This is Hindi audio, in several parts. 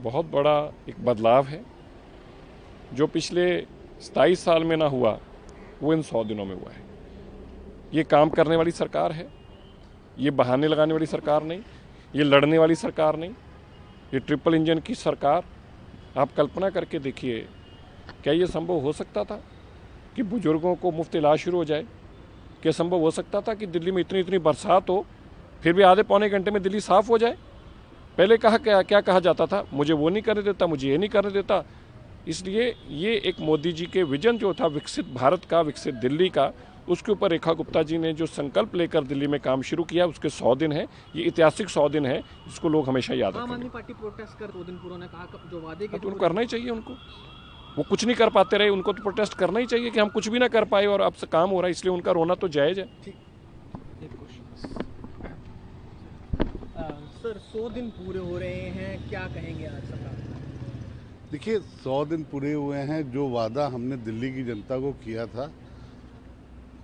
बहुत बड़ा एक बदलाव है। जो पिछले 27 साल में ना हुआ वो इन 100 दिनों में हुआ है। ये काम करने वाली सरकार है, ये बहाने लगाने वाली सरकार नहीं, ये लड़ने वाली सरकार नहीं, ये ट्रिपल इंजन की सरकार। आप कल्पना करके देखिए, क्या ये संभव हो सकता था कि बुजुर्गों को मुफ्त इलाज शुरू हो जाए? क्या संभव हो सकता था कि दिल्ली में इतनी इतनी बरसात हो फिर भी आधे पौने घंटे में दिल्ली साफ हो जाए? पहले क्या कहा जाता था, मुझे वो नहीं करने देता, मुझे ये नहीं करने देता। इसलिए ये एक मोदी जी के विजन जो था विकसित भारत का, विकसित दिल्ली का, उसके ऊपर रेखा गुप्ता जी ने जो संकल्प लेकर दिल्ली में काम शुरू किया, उसके 100 दिन है। ये ऐतिहासिक 100 दिन है जिसको लोग हमेशा याद रखेंगे। आम आदमी पार्टी प्रोटेस्ट कर 2 दिन पूर्व ने कहा जो वादे के तो उनको करना ही चाहिए। उनको वो कुछ नहीं कर पाते रहे, उनको तो प्रोटेस्ट करना ही चाहिए कि हम कुछ भी ना कर पाए और अब से काम हो रहा है, इसलिए उनका रोना तो जायज़ है। सर 100 दिन पूरे हो रहे हैं, क्या कहेंगे आज सरकार? देखिए, 100 दिन पूरे हुए हैं। जो वादा हमने दिल्ली की जनता को किया था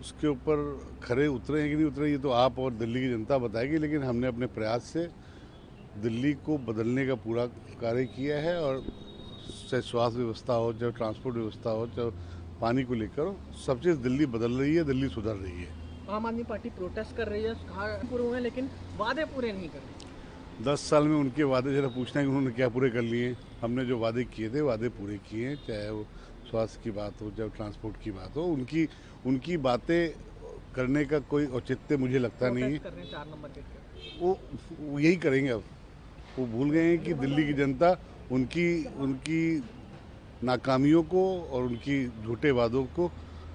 उसके ऊपर खरे उतरे हैं कि नहीं उतरे ये तो आप और दिल्ली की जनता बताएगी, लेकिन हमने अपने प्रयास से दिल्ली को बदलने का पूरा कार्य किया है। और चाहे स्वास्थ्य व्यवस्था हो, चाहे ट्रांसपोर्ट व्यवस्था हो, चाहे पानी को लेकर हो, सब चीज़ दिल्ली बदल रही है, दिल्ली सुधर रही है। आम आदमी पार्टी प्रोटेस्ट कर रही है, पूरे हुए हैं लेकिन वादे पूरे नहीं कर रही। 10 साल में उनके वादे जरा पूछना है कि उन्होंने क्या पूरे कर लिए। हमने जो वादे किए थे वादे पूरे किए हैं, चाहे वो स्वास्थ्य की बात हो, चाहे ट्रांसपोर्ट की बात हो। उनकी बातें करने का कोई औचित्य मुझे लगता नहीं है। 4 नंबर के वो यही करेंगे। अब वो भूल गए हैं कि दिल्ली की जनता उनकी नाकामियों को और उनकी झूठे वादों को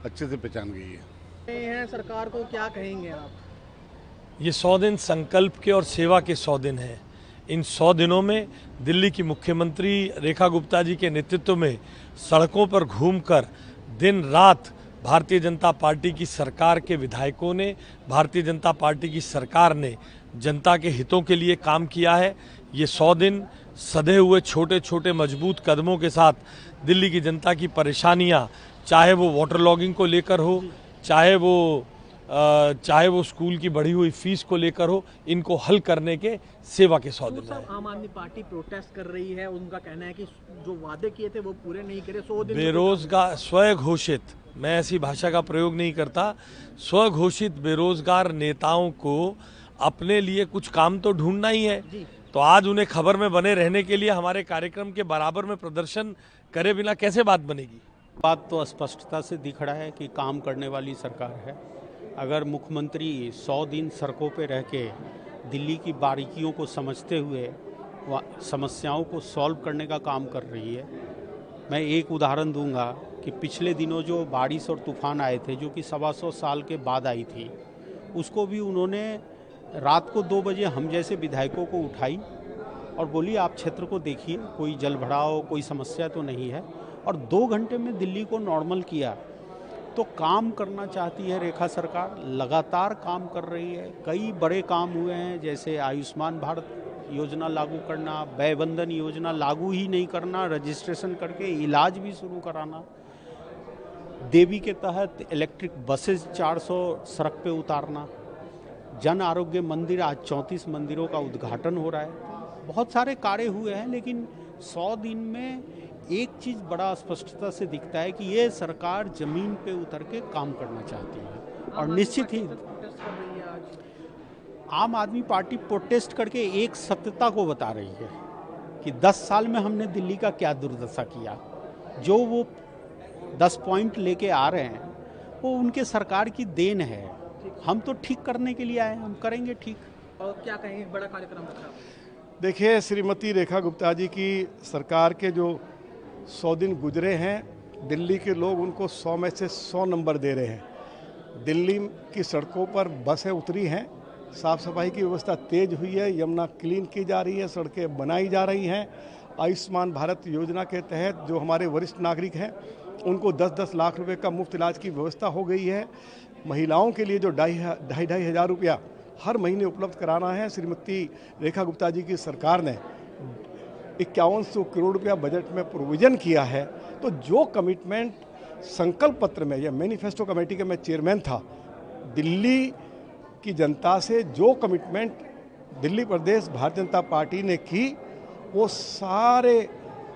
अच्छे से पहचान गई है। सरकार को क्या कहेंगे आप? ये 100 दिन संकल्प के और सेवा के 100 दिन हैं। इन 100 दिनों में दिल्ली की मुख्यमंत्री रेखा गुप्ता जी के नेतृत्व में सड़कों पर घूमकर दिन रात भारतीय जनता पार्टी की सरकार के विधायकों ने, भारतीय जनता पार्टी की सरकार ने जनता के हितों के लिए काम किया है। ये 100 दिन सधे हुए छोटे छोटे मजबूत कदमों के साथ दिल्ली की जनता की परेशानियां, चाहे वो वाटर लॉगिंग को लेकर हो, चाहे वो स्कूल की बढ़ी हुई फीस को लेकर हो, इनको हल करने के सेवा के 100 दिन हैं। आम आदमी पार्टी प्रोटेस्ट कर रही है, उनका कहना है कि जो वादे किए थे वो पूरे नहीं करे। 100 दिन बेरोजगार स्वघोषित, मैं ऐसी भाषा का प्रयोग नहीं करता, स्वघोषित बेरोजगार नेताओं को अपने लिए कुछ काम तो ढूंढना ही है। तो आज उन्हें खबर में बने रहने के लिए हमारे कार्यक्रम के बराबर में प्रदर्शन करे बिना कैसे बात बनेगी? बात तो स्पष्टता से दिख रहा है कि काम करने वाली सरकार है। अगर मुख्यमंत्री 100 दिन सड़कों पे रह के दिल्ली की बारीकियों को समझते हुए समस्याओं को सॉल्व करने का काम कर रही है। मैं एक उदाहरण दूंगा कि पिछले दिनों जो बारिश और तूफान आए थे, जो कि 125 साल के बाद आई थी, उसको भी उन्होंने रात को 2 बजे हम जैसे विधायकों को उठाई और बोली आप क्षेत्र को देखिए, कोई जल भराव, कोई समस्या तो नहीं है, और 2 घंटे में दिल्ली को नॉर्मल किया। तो काम करना चाहती है रेखा सरकार, लगातार काम कर रही है। कई बड़े काम हुए हैं, जैसे आयुष्मान भारत योजना लागू करना, वय वंदन योजना लागू ही नहीं करना, रजिस्ट्रेशन करके इलाज भी शुरू कराना, देवी के तहत इलेक्ट्रिक बसेस 400 सड़क पे उतारना, जन आरोग्य मंदिर, आज 34 मंदिरों का उद्घाटन हो रहा है। बहुत सारे कार्य हुए हैं, लेकिन 100 दिन में एक चीज़ बड़ा स्पष्टता से दिखता है कि ये सरकार जमीन पे उतर के काम करना चाहती है। और निश्चित ही आम आदमी पार्टी प्रोटेस्ट करके एक सत्यता को बता रही है कि 10 साल में हमने दिल्ली का क्या दुर्दशा किया। जो वो 10 पॉइंट लेके आ रहे हैं वो उनके सरकार की देन है। हम तो ठीक करने के लिए आए, हम करेंगे ठीक। और क्या कहेंगे, बड़ा कार्यक्रम रखा? देखिए, श्रीमती रेखा गुप्ता जी की सरकार के जो 100 दिन गुजरे हैं, दिल्ली के लोग उनको 100 में से 100 नंबर दे रहे हैं। दिल्ली की सड़कों पर बसें उतरी हैं, साफ़ सफाई की व्यवस्था तेज हुई है, यमुना क्लीन की जा रही है, सड़कें बनाई जा रही हैं। आयुष्मान भारत योजना के तहत जो हमारे वरिष्ठ नागरिक हैं उनको 10-10 लाख रुपए का मुफ्त इलाज की व्यवस्था हो गई है। महिलाओं के लिए जो 2,500 हज़ार रुपया हर महीने उपलब्ध कराना है, श्रीमती रेखा गुप्ता जी की सरकार ने 5100 करोड़ रुपया बजट में प्रोविज़न किया है। तो जो कमिटमेंट संकल्प पत्र में, या मैनिफेस्टो कमेटी का मैं चेयरमैन था, दिल्ली की जनता से जो कमिटमेंट दिल्ली प्रदेश भारतीय जनता पार्टी ने की, वो सारे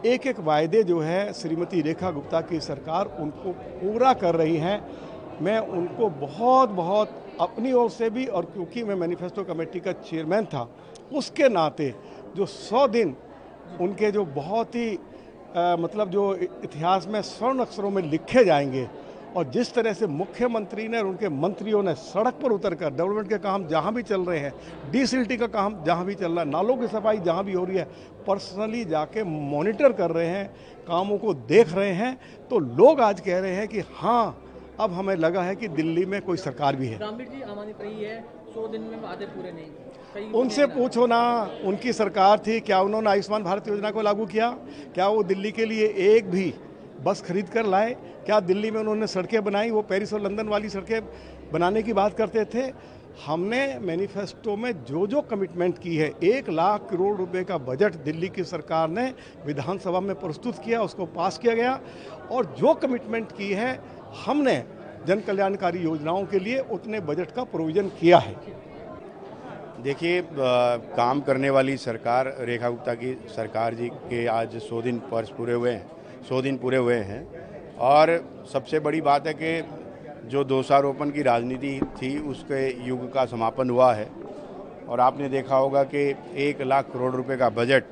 एक एक वायदे जो है श्रीमती रेखा गुप्ता की सरकार उनको पूरा कर रही है। मैं उनको बहुत बहुत अपनी ओर से भी, और क्योंकि मैं मैनिफेस्टो कमेटी का चेयरमैन था, उसके नाते जो 100 दिन उनके जो बहुत ही मतलब जो इतिहास में स्वर्ण अक्षरों में लिखे जाएंगे, और जिस तरह से मुख्यमंत्री ने और उनके मंत्रियों ने सड़क पर उतरकर डेवलपमेंट के काम जहां भी चल रहे हैं, डीसिल्टी का काम जहां भी चल रहा है, नालों की सफाई जहां भी हो रही है, पर्सनली जाके मॉनिटर कर रहे हैं, कामों को देख रहे हैं, तो लोग आज कह रहे हैं कि हाँ, अब हमें लगा है कि दिल्ली में कोई सरकार भी है। रामवीर जी, आम आदमी रही है 100 दिन में वादे पूरे नहीं, उनसे पूछो ना, उनकी सरकार थी, क्या उन्होंने आयुष्मान भारत योजना को लागू किया? क्या वो दिल्ली के लिए एक भी बस खरीद कर लाए? क्या दिल्ली में उन्होंने सड़कें बनाई? वो पेरिस और लंदन वाली सड़कें बनाने की बात करते थे। हमने मैनिफेस्टो में जो जो कमिटमेंट की है, 1 लाख करोड़ रुपए का बजट दिल्ली की सरकार ने विधानसभा में प्रस्तुत किया, उसको पास किया गया, और जो कमिटमेंट की है हमने जन कल्याणकारी योजनाओं के लिए उतने बजट का प्रोविजन किया है। देखिए, काम करने वाली सरकार रेखा गुप्ता की सरकार जी के आज 100 दिन पूरे हुए हैं, 100 दिन पूरे हुए हैं। और सबसे बड़ी बात है कि जो दोषारोपण की राजनीति थी उसके युग का समापन हुआ है। और आपने देखा होगा कि 1 लाख करोड़ रुपए का बजट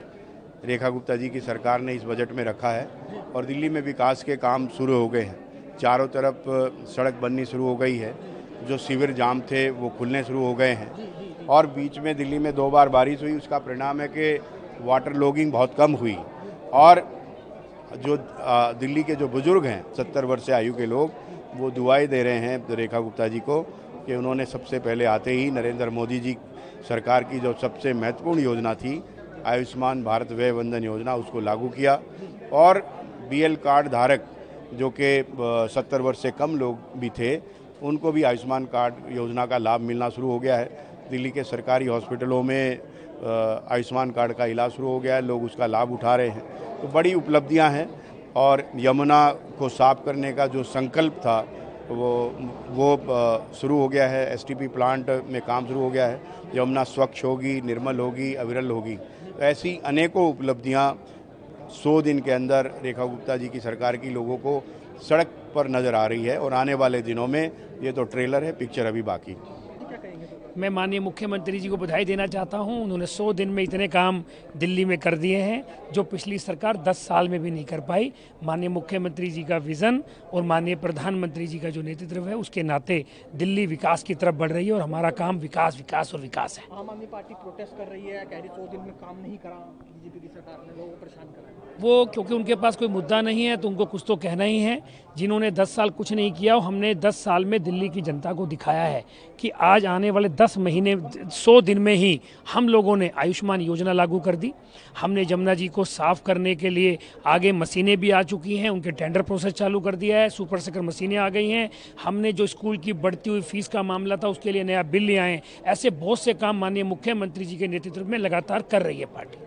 रेखा गुप्ता जी की सरकार ने इस बजट में रखा है, और दिल्ली में विकास के काम शुरू हो गए हैं। चारों तरफ सड़क बननी शुरू हो गई है, जो सीवर जाम थे वो खुलने शुरू हो गए हैं, और बीच में दिल्ली में 2 बार बारिश हुई, उसका परिणाम है कि वाटर लॉगिंग बहुत कम हुई। और जो दिल्ली के जो बुजुर्ग हैं 70 वर्ष से आयु के लोग, वो दुआएं दे रहे हैं रेखा गुप्ता जी को कि उन्होंने सबसे पहले आते ही नरेंद्र मोदी जी सरकार की जो सबसे महत्वपूर्ण योजना थी आयुष्मान भारत व्यय वंदन योजना, उसको लागू किया। और BL कार्ड धारक जो कि 70 वर्ष से कम लोग भी थे, उनको भी आयुष्मान कार्ड योजना का लाभ मिलना शुरू हो गया है। दिल्ली के सरकारी हॉस्पिटलों में आयुष्मान कार्ड का इलाज शुरू हो गया है, लोग उसका लाभ उठा रहे हैं। तो बड़ी उपलब्धियां हैं। और यमुना को साफ करने का जो संकल्प था वो शुरू हो गया है। STP प्लांट में काम शुरू हो गया है। यमुना स्वच्छ होगी, निर्मल होगी, अविरल होगी। तो ऐसी अनेकों उपलब्धियां 100 दिन के अंदर रेखा गुप्ता जी की सरकार की लोगों को सड़क पर नज़र आ रही है। और आने वाले दिनों में, ये तो ट्रेलर है, पिक्चर अभी बाकी। मैं माननीय मुख्यमंत्री जी को बधाई देना चाहता हूं। उन्होंने 100 दिन में इतने काम दिल्ली में कर दिए हैं जो पिछली सरकार 10 साल में भी नहीं कर पाई। माननीय मुख्यमंत्री जी का विजन और माननीय प्रधानमंत्री जी का जो नेतृत्व है, उसके नाते दिल्ली विकास की तरफ बढ़ रही है, और हमारा काम विकास विकास और विकास है। आम आदमी पार्टी प्रोटेस्ट कर रही है, कह रही 100 दिन में काम नहीं करा बीजेपी की सरकार ने, लोगों को परेशान करा। वो क्योंकि उनके पास कोई मुद्दा नहीं है तो उनको कुछ तो कहना ही है। जिन्होंने 10 साल कुछ नहीं किया, हमने 10 साल में दिल्ली की जनता को दिखाया है कि आज आने वाले 10 महीने 100 दिन में ही हम लोगों ने आयुष्मान योजना लागू कर दी। हमने जमुना जी को साफ करने के लिए आगे मशीनें भी आ चुकी हैं, उनके टेंडर प्रोसेस चालू कर दिया है, सुपर सेकर मशीनें आ गई हैं। हमने जो स्कूल की बढ़ती हुई फीस का मामला था उसके लिए नया बिल ले आए। ऐसे बहुत से काम माननीय मुख्यमंत्री जी के नेतृत्व में लगातार कर रही है पार्टी।